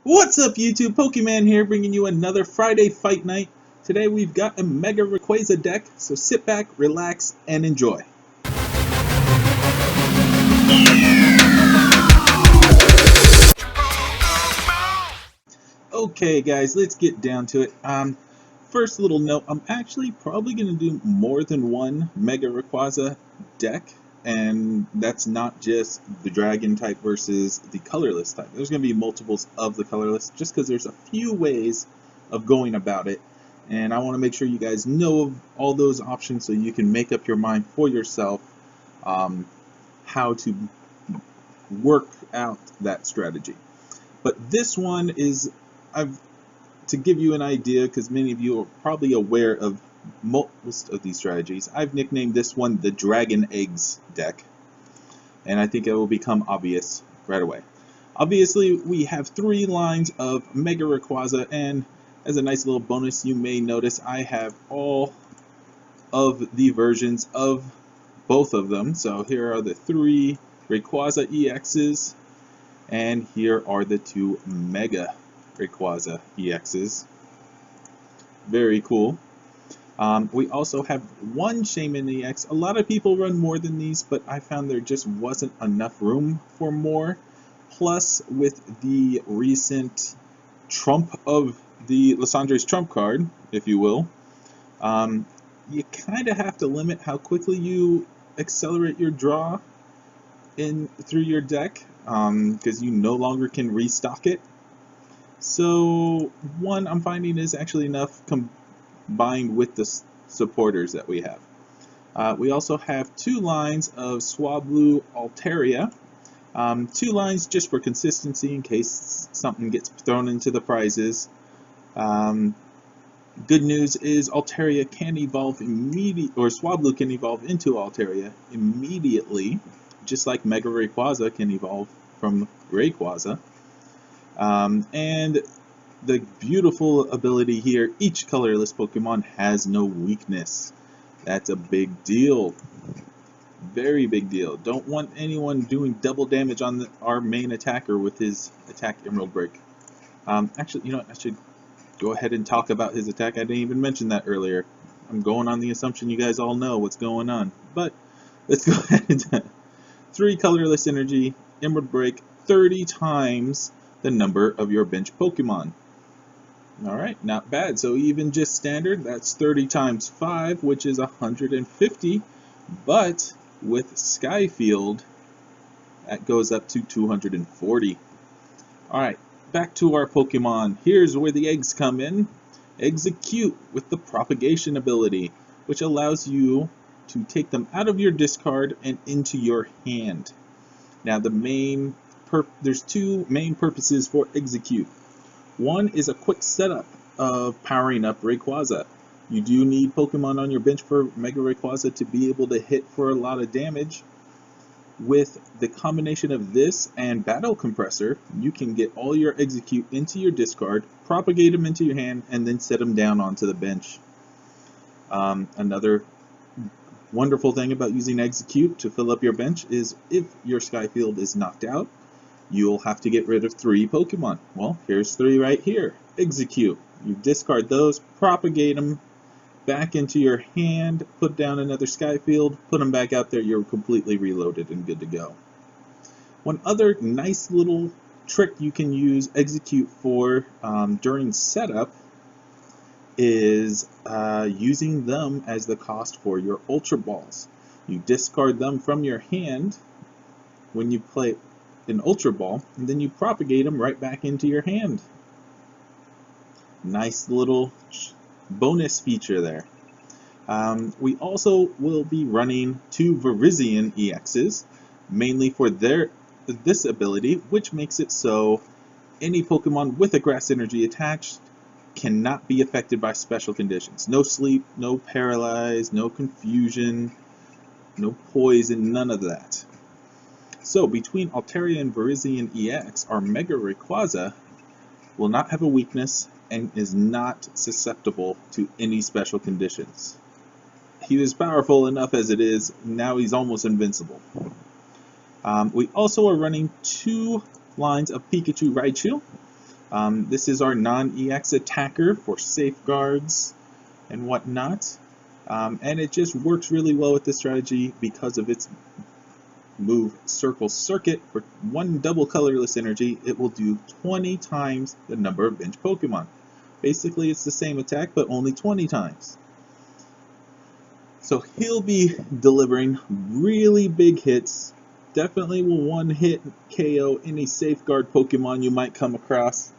What's up, YouTube? Pokemon here, bringing you another Friday Fight Night. Today we've got a Mega Rayquaza deck, so sit back, relax, and enjoy. Okay, guys, let's get down to it. First little note, I'm actually probably going to do more than one Mega Rayquaza deck, and that's not just the Dragon type versus the Colorless type. There's going to be multiples of the Colorless, just because there's a few ways of going about it, and I want to make sure you guys know of all those options so you can make up your mind for yourself how to work out that strategy. But this one is, to give you an idea, because many of you are probably aware of most of these strategies, I've nicknamed this one the Dragon Eggs deck, and I think it will become obvious right away. Obviously, we have 3 lines of Mega Rayquaza, and as a nice little bonus, you may notice I have all of the versions of both of them. So here are the 3 Rayquaza EXs, and here are the 2 Mega Rayquaza EXs. Very cool. We also have 1 Shaymin EX. A lot of people run more than these, but I found there just wasn't enough room for more. Plus, with the recent trump of the Lissandre's trump card, if you will, you kind of have to limit how quickly you accelerate your draw through your deck, because you no longer can restock it. So 1 I'm finding is actually enough combined with the supporters that we have. We also have 2 lines of Swablu Altaria. 2 lines just for consistency in case something gets thrown into the prizes. Good news is Altaria can evolve immediately, or Swablu can evolve into Altaria immediately, just like Mega Rayquaza can evolve from Rayquaza. And the beautiful ability here, each colorless Pokemon has no weakness. That's a big deal. Very big deal. Don't want anyone doing double damage on our main attacker with his attack Emerald Break. Actually, you know what? I should go ahead and talk about his attack. I didn't even mention that earlier. I'm going on the assumption you guys all know what's going on. But let's go ahead and 3 colorless energy, Emerald Break, 30 times the number of your bench Pokemon. Alright, not bad. So even just standard, that's 30 times 5, which is 150. But with Skyfield, that goes up to 240. Alright, back to our Pokemon. Here's where the eggs come in. Exeggcute with the propagation ability, which allows you to take them out of your discard and into your hand. Now there's 2 main purposes for Exeggcute. 1 is a quick setup of powering up Rayquaza. You do need Pokemon on your bench for Mega Rayquaza to be able to hit for a lot of damage. With the combination of this and Battle Compressor, you can get all your Exeggcute into your discard, propagate them into your hand, and then set them down onto the bench. Another wonderful thing about using Exeggcute to fill up your bench is if your Skyfield is knocked out, you'll have to get rid of 3 Pokemon. Well, here's 3 right here. Exeggcute. You discard those, propagate them back into your hand, put down another Skyfield, put them back out there, you're completely reloaded and good to go. One other nice little trick you can use Exeggcute for during setup is using them as the cost for your Ultra Balls. You discard them from your hand when you play an Ultra Ball, and then you propagate them right back into your hand. Nice little bonus feature there. We also will be running 2 Virizion EXs, mainly for this ability, which makes it so any Pokemon with a Grass Energy attached cannot be affected by special conditions. No sleep, no paralyze, no confusion, no poison, none of that. So between Altaria and Virizion EX, our Mega Rayquaza will not have a weakness and is not susceptible to any special conditions. He was powerful enough as it is, now he's almost invincible. We also are running 2 lines of Pikachu Raichu. This is our non-EX attacker for safeguards and whatnot. And it just works really well with this strategy because of its move Circle Circuit. For one double colorless energy, it will do 20 times the number of bench Pokemon. Basically, it's the same attack, but only 20 times. So he'll be delivering really big hits. Definitely will one-hit KO any safeguard Pokemon you might come across.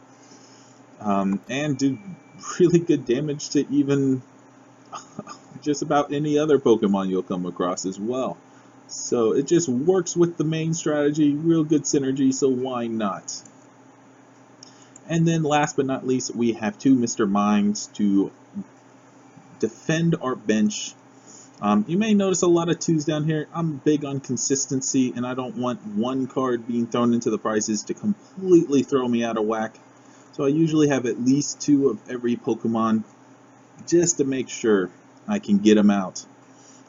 And do really good damage to even just about any other Pokemon you'll come across as well. So it just works with the main strategy, real good synergy, so why not? And then last but not least, we have two Mr. Minds to defend our bench. You may notice a lot of 2s down here. I'm big on consistency, and I don't want one card being thrown into the prices to completely throw me out of whack. So I usually have at least 2 of every Pokemon just to make sure I can get them out.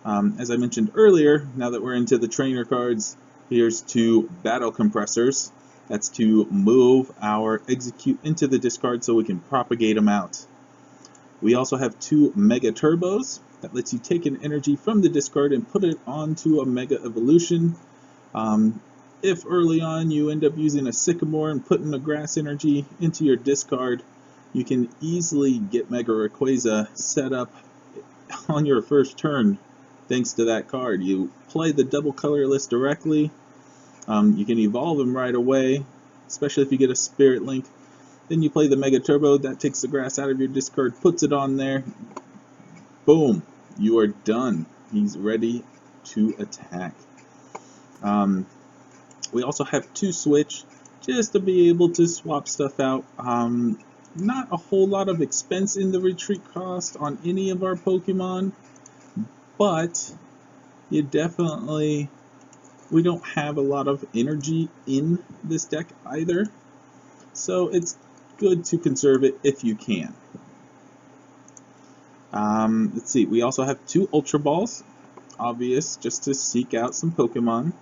As I mentioned earlier, now that we're into the trainer cards, here's 2 battle compressors. That's to move our Exeggcute into the discard so we can propagate them out. We also have 2 Mega Turbos that lets you take an energy from the discard and put it onto a Mega Evolution. If early on you end up using a Sycamore and putting a Grass energy into your discard, you can easily get Mega Rayquaza set up on your first turn thanks to that card. You play the double colorless directly. You can evolve them right away, especially if you get a Spirit Link. Then you play the Mega Turbo, that takes the Grass out of your discard, puts it on there. Boom, you are done. He's ready to attack. We also have 2 Switch, just to be able to swap stuff out. Not a whole lot of expense in the retreat cost on any of our Pokemon, but you definitely, we don't have a lot of energy in this deck either, so it's good to conserve it if you can. Let's see, we also have 2 Ultra Balls, obvious, just to seek out some Pokemon.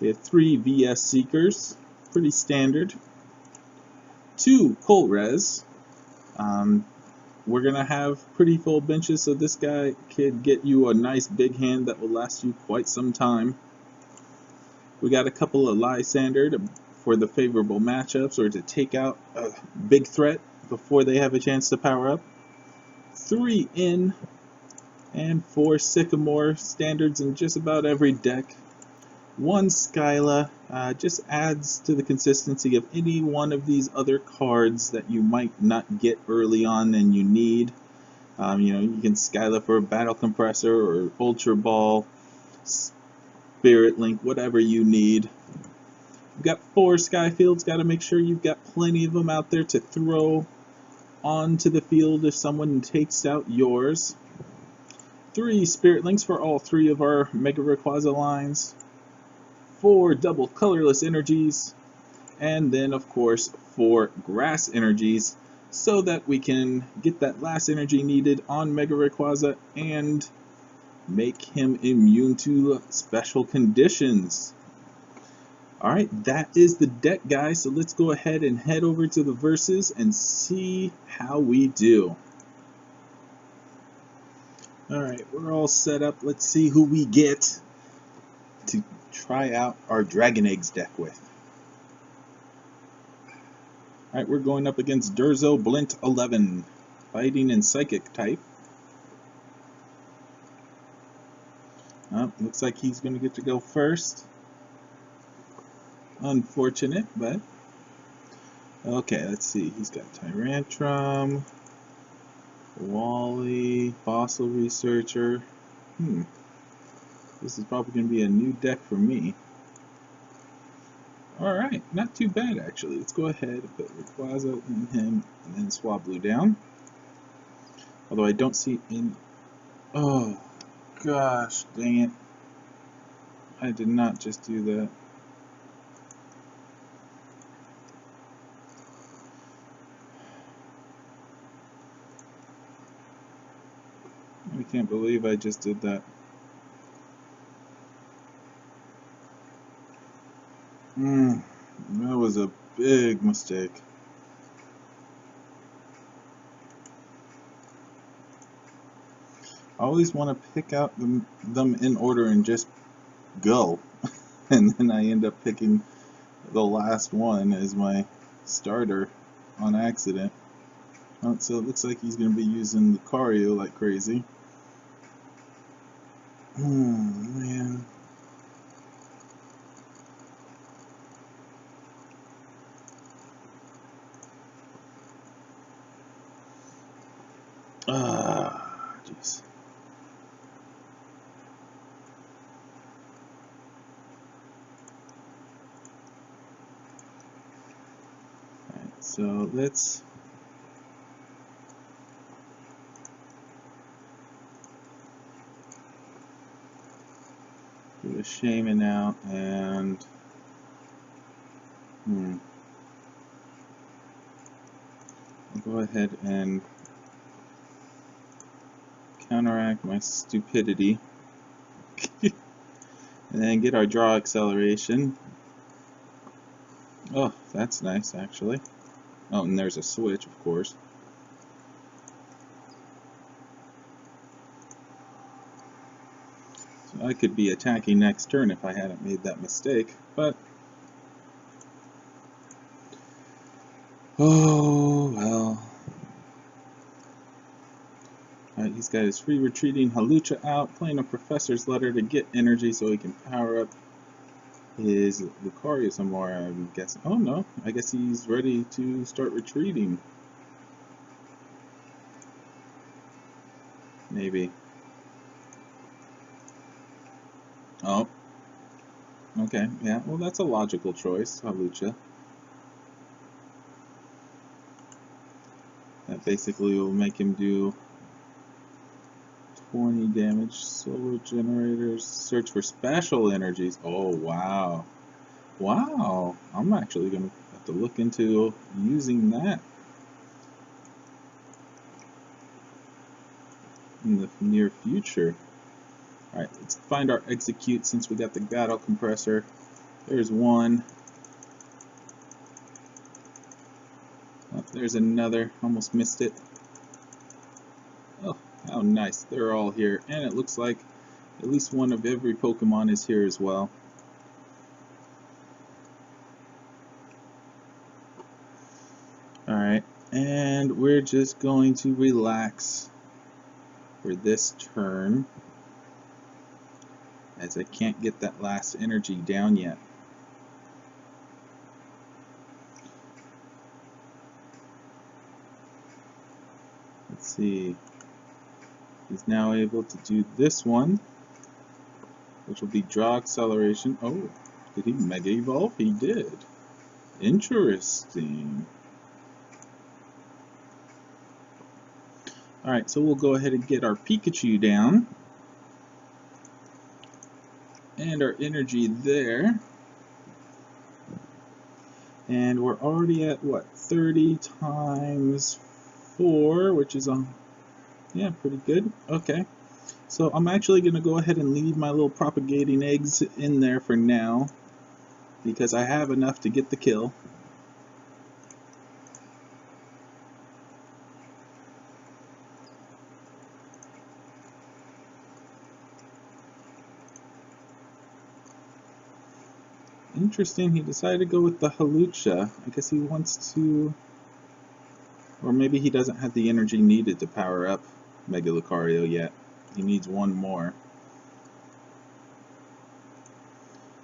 We have 3 VS Seekers, pretty standard. 2 Colorless. We're going to have pretty full benches, so this guy could get you a nice big hand that will last you quite some time. We got a couple of Lysander for the favorable matchups or to take out a big threat before they have a chance to power up. 3 In and 4 Sycamore, standards in just about every deck. 1 Skyla, just adds to the consistency of any one of these other cards that you might not get early on and you need. You can Skyla for a Battle Compressor or Ultra Ball, Spirit Link, whatever you need. You've got 4 Skyfields, got to make sure you've got plenty of them out there to throw onto the field if someone takes out yours. 3 Spirit Links for all 3 of our Mega Rayquaza lines. 4 double colorless energies, and then of course 4 grass energies so that we can get that last energy needed on Mega Rayquaza and make him immune to special conditions. Alright, that is the deck, guys, so let's go ahead and head over to the verses and see how we do. Alright, we're all set up. Let's see who we get to try out our Dragon Eggs deck with. Alright, we're going up against Durzo Blint 11, fighting in Psychic type. Looks like he's going to get to go first. Unfortunate, but okay, let's see. He's got Tyrantrum, Wally, Fossil Researcher. This is probably going to be a new deck for me. Alright, not too bad actually. Let's go ahead and put Rayquaza in him and then Swablu down. Although I don't see any... Oh, gosh, dang it. I did not just do that. I can't believe I just did that. That was a big mistake. always want to pick out them in order and just go. And then I end up picking the last one as my starter on accident. Oh, so it looks like he's going to be using Lucario like crazy. Oh, man. Ah, jeez. Alright, so let's do a shaman out and I'll go ahead and counteract my stupidity and then get our draw acceleration. Oh, that's nice actually. Oh, and there's a switch, of course. So I could be attacking next turn if I hadn't made that mistake, but oh well. Alright, he's got his free retreating Hawlucha out, playing a Professor's Letter to get energy so he can power up his Lucario some more, I'm guessing. Oh no, I guess he's ready to start retreating. Maybe. Oh. Okay, yeah, well that's a logical choice, Hawlucha. That basically will make him do 20 damage. Solar generators. Search for special energies. Oh, wow. Wow. I'm actually going to have to look into using that in the near future. Alright, let's find our Exeggcute since we got the battle compressor. There's one. Oh, there's another. Almost missed it. Oh, how nice. They're all here. And it looks like at least one of every Pokemon is here as well. Alright, and we're just going to relax for this turn, as I can't get that last energy down yet. Let's see. He's now able to do this one, which will be draw acceleration. Oh, did he Mega Evolve? He did. Interesting. Alright, so we'll go ahead and get our Pikachu down. And our energy there. And we're already at, what, 30 times 4, which is, yeah, pretty good. Okay. So I'm actually going to go ahead and leave my little propagating eggs in there for now, because I have enough to get the kill. Interesting, he decided to go with the Hawlucha. I guess he wants to... Or maybe he doesn't have the energy needed to power up Mega Lucario yet. He needs one more.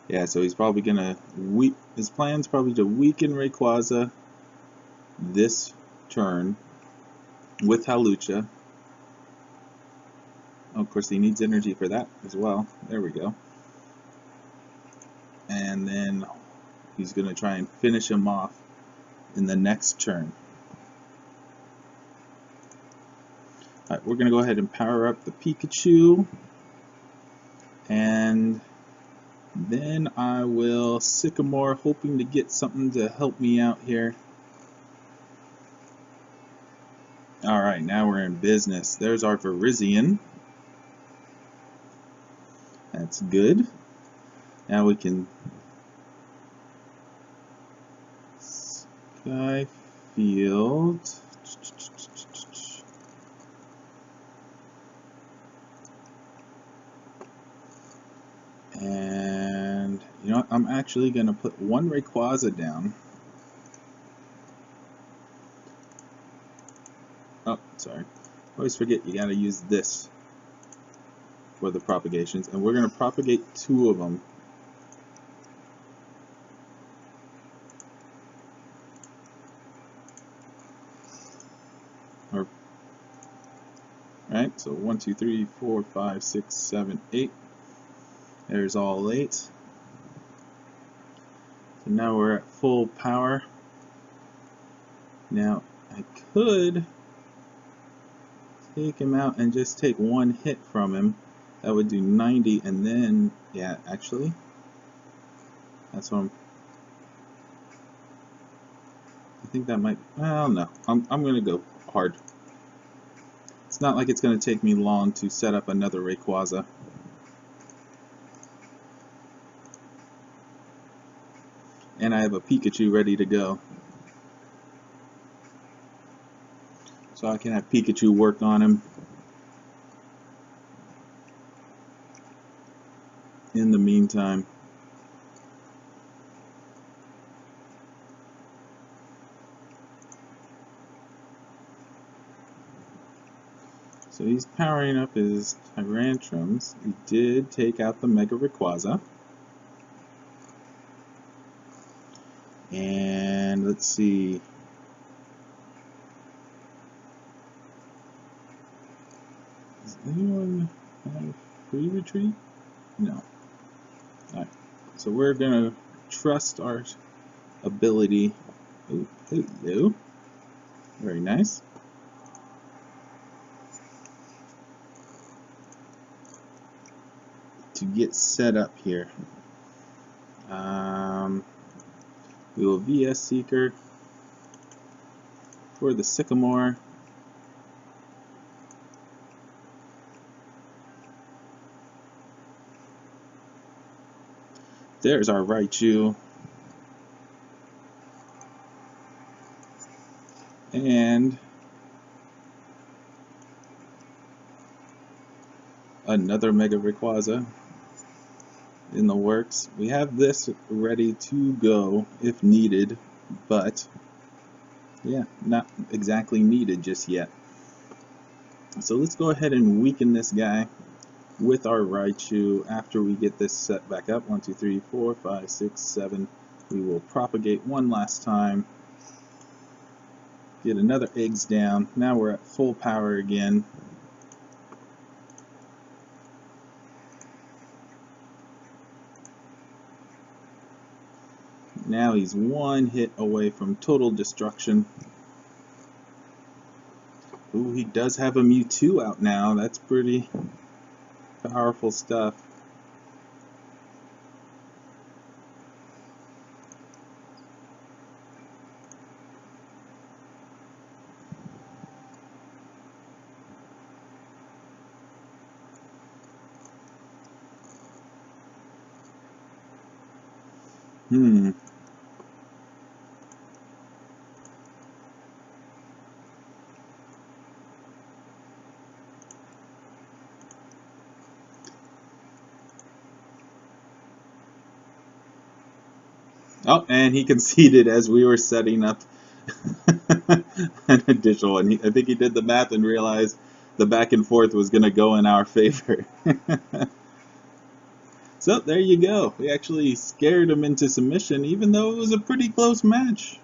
Yeah, so he's probably gonna... His plan's probably to weaken Rayquaza this turn with Hawlucha. Oh, of course, he needs energy for that as well. There we go. And then he's going to try and finish him off in the next turn. Alright, we're going to go ahead and power up the Pikachu. And then I will Sycamore, hoping to get something to help me out here. Alright, now we're in business. There's our Virizion. That's good. Now we can Sky Field. And you know what? I'm actually going to put one Rayquaza down. Oh, sorry. I always forget you got to use this for the propagations. And we're going to propagate 2 of them. Right, so 1, 2, 3, 4, 5, 6, 7, 8. There's all 8. So now we're at full power. Now I could take him out and just take 1 hit from him. That would do 90, and then, yeah, actually, that's what I think that might, well, no, I'm going to go hard. It's not like it's going to take me long to set up another Rayquaza. And I have a Pikachu ready to go. So I can have Pikachu work on him in the meantime. So he's powering up his Tyrantrums. He did take out the Mega Rayquaza. And let's see. Does anyone have free retreat? No. Alright. So we're going to trust our ability. Oh, hello. Very nice. To get set up here. We will VS Seeker for the Sycamore. There's our Raichu. And another Mega Rayquaza in the works. We have this ready to go if needed, but yeah, not exactly needed just yet. So let's go ahead and weaken this guy with our Raichu after we get this set back up. 1, 2, 3, 4, 5, 6, 7. We will propagate 1 last time. Get another eggs down. Now we're at full power again. Now he's 1 hit away from total destruction. Ooh, he does have a Mewtwo out now. That's pretty powerful stuff. Oh, and he conceded as we were setting up an additional one. I think he did the math and realized the back and forth was going to go in our favor. So there you go. We actually scared him into submission, even though it was a pretty close match.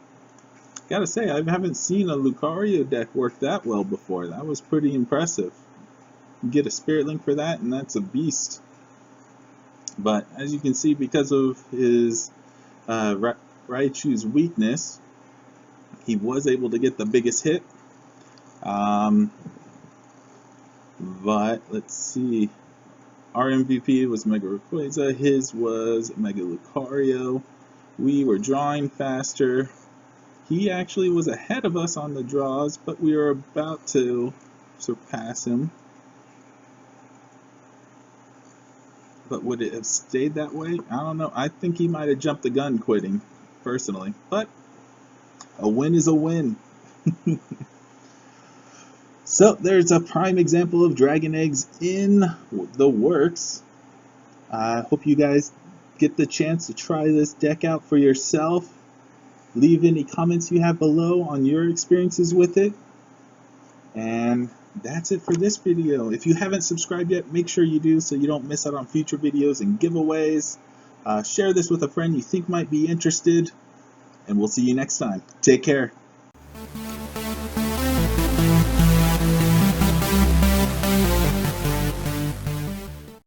Gotta say, I haven't seen a Lucario deck work that well before. That was pretty impressive. You get a Spirit Link for that, and that's a beast. But as you can see, because of his Raichu's weakness, he was able to get the biggest hit. But let's see. Our MVP was Mega Rayquaza. His was Mega Lucario. We were drawing faster. He actually was ahead of us on the draws, but we were about to surpass him. But would it have stayed that way? I don't know. I think he might have jumped the gun quitting, personally. But a win is a win. So there's a prime example of Dragon Eggs in the works. I hope you guys get the chance to try this deck out for yourself. Leave any comments you have below on your experiences with it. And that's it for this video. If you haven't subscribed yet, make sure you do so you don't miss out on future videos and giveaways. Share this with a friend you think might be interested, and we'll see you next time. Take care.